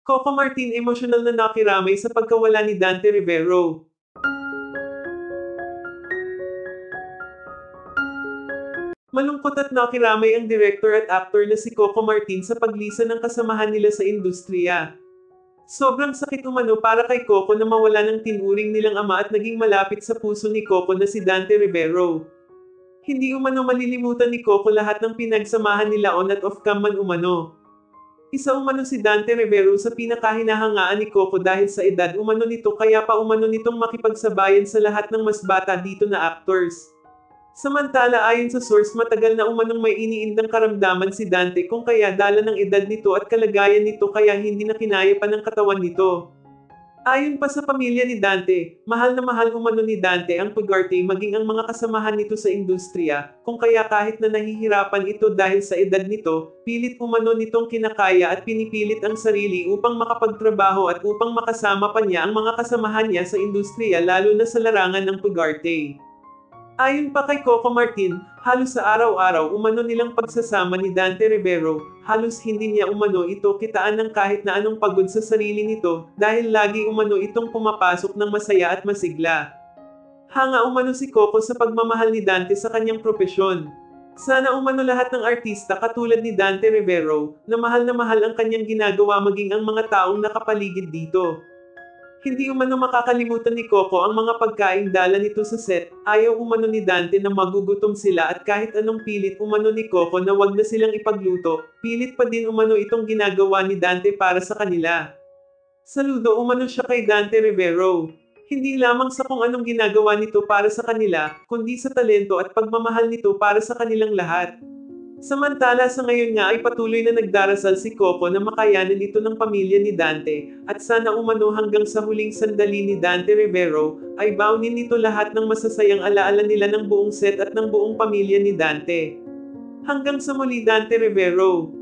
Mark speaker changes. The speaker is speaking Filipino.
Speaker 1: Coco Martin emosyonal na nakiramay sa pagkawala ni Dante Rivero. Malungkot at nakiramay ang director at actor na si Coco Martin sa paglisan ng kasamahan nila sa industriya. Sobrang sakit umano para kay Coco na mawala ng tinuring nilang ama at naging malapit sa puso ni Coco na si Dante Rivero. Hindi umano malilimutan ni Coco lahat ng pinagsamahan nila on at off cam man umano. Isa umano si Dante Rivero sa pinakahinahangaan ni Coco dahil sa edad umano nito kaya pa umano nitong makipagsabayan sa lahat ng mas bata dito na actors. Samantala ayon sa source matagal na umanong may iniindang karamdaman si Dante kung kaya dala ng edad nito at kalagayan nito kaya hindi na kinaya pa ng katawan nito. Ayon pa sa pamilya ni Dante, mahal na mahal umano ni Dante ang pag-arte maging ang mga kasamahan nito sa industriya, kung kaya kahit na nahihirapan ito dahil sa edad nito, pilit umano nitong kinakaya at pinipilit ang sarili upang makapagtrabaho at upang makasama pa niya ang mga kasamahan niya sa industriya lalo na sa larangan ng pag-arte. Ayon pa kay Coco Martin, halos sa araw-araw umano nilang pagsasama ni Dante Rivero, halos hindi niya umano ito kitaan ng kahit na anong pagod sa sarili nito dahil lagi umano itong pumapasok ng masaya at masigla. Hanga umano si Coco sa pagmamahal ni Dante sa kanyang propesyon. Sana umano lahat ng artista katulad ni Dante Rivero na mahal ang kanyang ginagawa maging ang mga taong nakapaligid dito. Hindi umano makakalimutan ni Coco ang mga pagkaing dala nito sa set, ayaw umano ni Dante na magugutom sila at kahit anong pilit umano ni Coco na wag na silang ipagluto, pilit pa din umano itong ginagawa ni Dante para sa kanila. Saludo umano siya kay Dante Rivero. Hindi lamang sa kung anong ginagawa nito para sa kanila, kundi sa talento at pagmamahal nito para sa kanilang lahat. Samantala sa ngayon nga ay patuloy na nagdarasal si Coco na makayanan ito ng pamilya ni Dante, at sana umano hanggang sa huling sandali ni Dante Rivero, ay baunin nito lahat ng masasayang alaala nila ng buong set at ng buong pamilya ni Dante. Hanggang sa muli Dante Rivero.